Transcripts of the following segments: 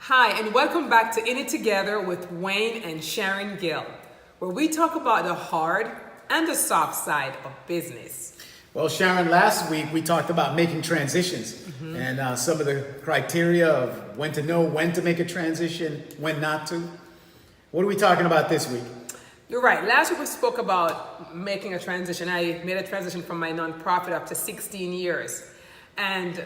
Hi, and welcome back to In It Together with Wayne and Sharon Gill, where we talk about the hard and the soft side of business. Well, Sharon, last week we talked about making transitions and some of the criteria of when to know when to make a transition, when not to. What are we talking about this week? You're right. Last week we spoke about making a transition. I made a transition from my nonprofit up to 16 years. And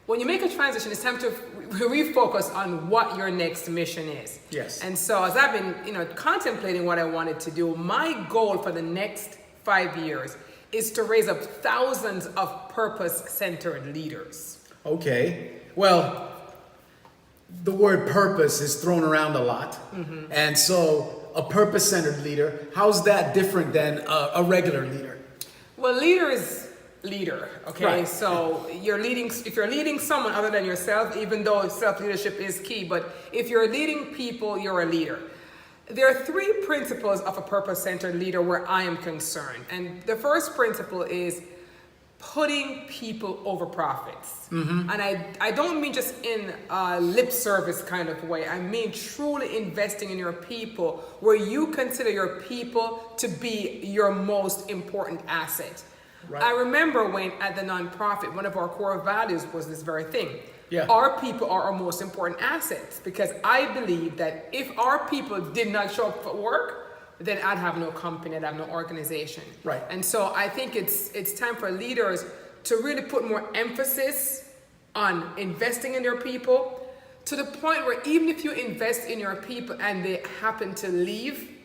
when you make a transition, it's time to refocus on what your next mission is. Yes. And so as I've been, contemplating what I wanted to do, my goal for the next 5 years is to raise up thousands of purpose-centered leaders. Okay. Well, the word purpose is thrown around a lot. And so a purpose-centered leader, how's that different than a regular leader? Well, leader is leader, okay? Right. So if you're leading someone other than yourself, even though self-leadership is key, but if you're leading people, you're a leader. There are 3 principles of a purpose-centered leader where I am concerned. And the first principle is putting people over profits. And I don't mean just in a lip service kind of way. I mean truly investing in your people where you consider your people to be your most important asset. Right. I remember when at the nonprofit, one of our core values was this very thing. Yeah. Our people are our most important assets, because I believe that if our people did not show up for work, then I'd have no company, I'd have no organization. Right. And so I think it's time for leaders to really put more emphasis on investing in their people, to the point where even if you invest in your people and they happen to leave,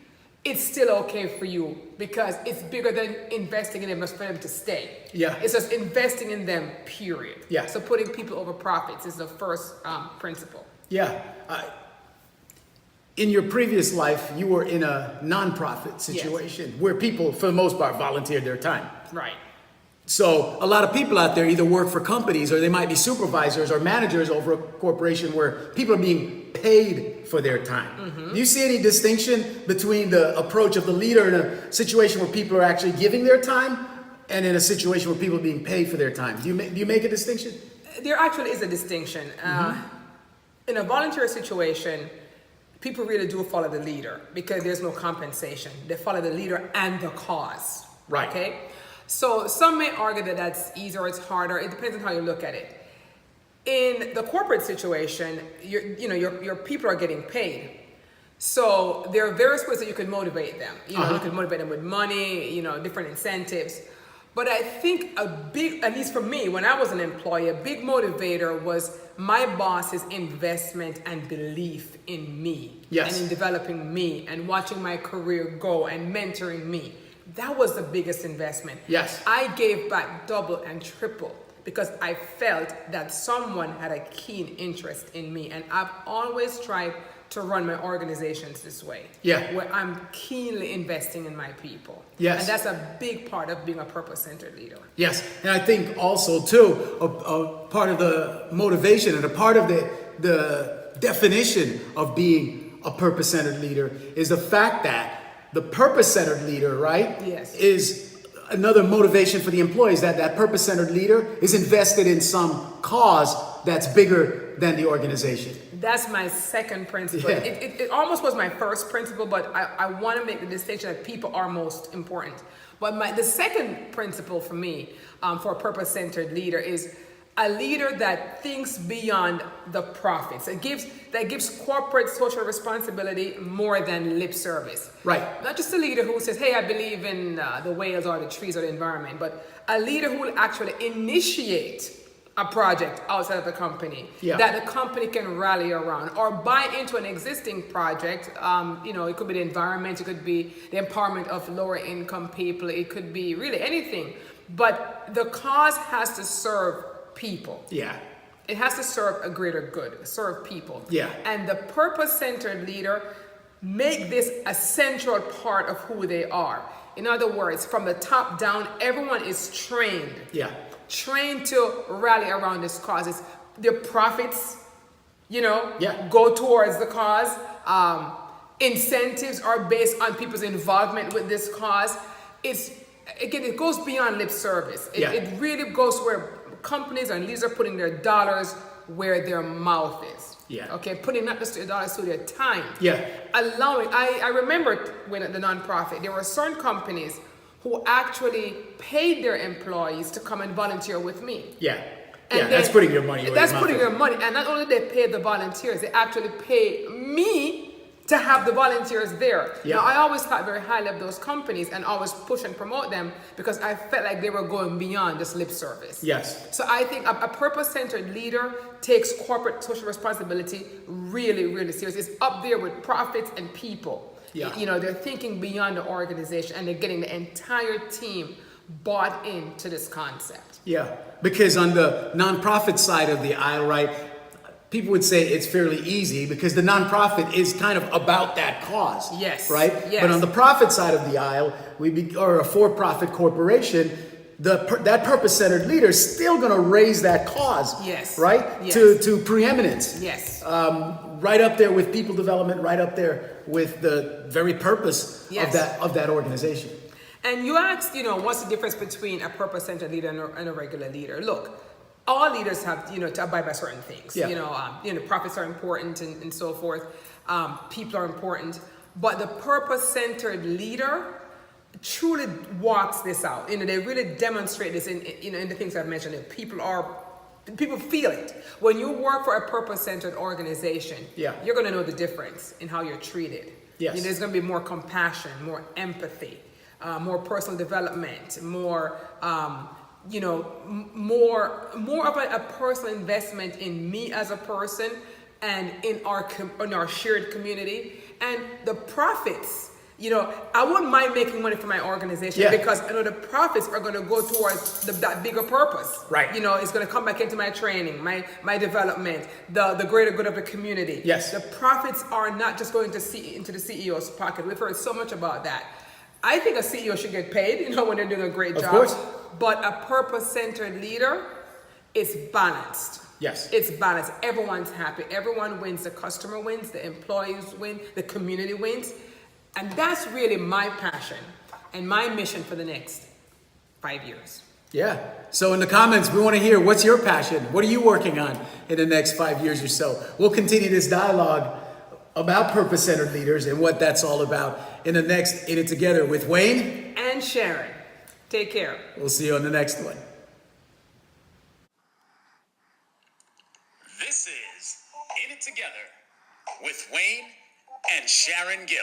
it's still okay for you, because it's bigger than investing in them just for them to stay. Yeah. It's just investing in them, period. Yeah. So putting people over profits is the first principle. Yeah. In your previous life, you were in a nonprofit situation where people, for the most part, volunteered their time. Right. So a lot of people out there either work for companies or they might be supervisors or managers over a corporation where people are being paid for their time. Do you see any distinction between the approach of the leader in a situation where people are actually giving their time and in a situation where people are being paid for their time? Do you make a distinction? There actually is a distinction. In a volunteer situation, people really do follow the leader because there's no compensation. They follow the leader and the cause. Right. Okay? So some may argue that that's easier or it's harder. It depends on how you look at it. In the corporate situation, your people are getting paid. So there are various ways that you can motivate them. You can motivate them with money, different incentives. But I think at least for me, when I was an employee, a big motivator was my boss's investment and belief in me. Yes. And in developing me and watching my career go and mentoring me. That was the biggest investment. Yes. I gave back double and triple because I felt that someone had a keen interest in me. And I've always tried to run my organizations this way. Yeah. Where I'm keenly investing in my people. Yes. And that's a big part of being a purpose-centered leader. Yes. And I think also, too, a part of the motivation and a part of the definition of being a purpose-centered leader is the fact that the purpose-centered leader, right? Yes. Is another motivation for the employees, that purpose-centered leader is invested in some cause that's bigger than the organization. That's my second principle. Yeah. It almost was my first principle, but I want to make the distinction that people are most important. But the second principle for me, for a purpose-centered leader, is a leader that thinks beyond the profits. That gives corporate social responsibility more than lip service. Right. Not just a leader who says, hey, I believe in the whales or the trees or the environment, but a leader who will actually initiate a project outside of the company that the company can rally around, or buy into an existing project. It could be the environment, it could be the empowerment of lower income people, it could be really anything. But the cause has to serve people. Yeah. It has to serve a greater good, serve people. Yeah. And the purpose-centered leader make this a central part of who they are. In other words, from the top down, everyone is trained. Yeah. Trained to rally around this cause. It's their profits, Yeah. go towards the cause. Incentives are based on people's involvement with this cause. It goes beyond lip service. It really goes where companies and leaders are putting their dollars where their mouth is. Yeah. Okay, putting not just $1 to their time. Yeah. Allowing, I remember when at the nonprofit, there were certain companies who actually paid their employees to come and volunteer with me. Yeah. And Yeah, that's putting your money where That's your mouth putting is. your money. And not only they pay the volunteers, they actually pay me to have the volunteers there. Yeah. Now, I always thought very highly of those companies and always push and promote them because I felt like they were going beyond just lip service. Yes. So I think a purpose-centered leader takes corporate social responsibility really, really serious. It's up there with profits and people. Yeah. You know, they're thinking beyond the organization and they're getting the entire team bought into this concept. Yeah, because on the nonprofit side of the aisle, right, people would say it's fairly easy because the nonprofit is kind of about that cause. Yes. Right? Yes. But on the profit side of the aisle, or a for-profit corporation, that purpose-centered leader is still going to raise that cause. Yes. Right? Yes. To preeminence. Yes. Right up there with people development, right up there with the very purpose Yes. of that organization. And you asked, what's the difference between a purpose-centered leader and a regular leader? Look, all leaders have, to abide by certain things. Yeah. Profits are important and so forth. People are important. But the purpose-centered leader truly walks this out. They really demonstrate this in the things I've mentioned. People feel it. When you work for a purpose-centered organization, you're going to know the difference in how you're treated. Yes. There's going to be more compassion, more empathy. More personal development, more of a personal investment in me as a person and in our shared community. And the profits, I wouldn't mind making money for my organization because I know the profits are going to go towards that bigger purpose. Right. It's going to come back into my training, my development, the greater good of the community. Yes. The profits are not just going into the CEO's pocket. We've heard so much about that. I think a CEO should get paid, when they're doing a great job. Of course. But a purpose-centered leader is balanced. Yes. It's balanced. Everyone's happy. Everyone wins. The customer wins. The employees win. The community wins. And that's really my passion and my mission for the next 5 years. Yeah. So in the comments, we want to hear, what's your passion? What are you working on in the next 5 years or so? We'll continue this dialogue about purpose-centered leaders and what that's all about in the next In It Together with Wayne and Sharon. Take care. We'll see you on the next one. This is In It Together with Wayne and Sharon Gill.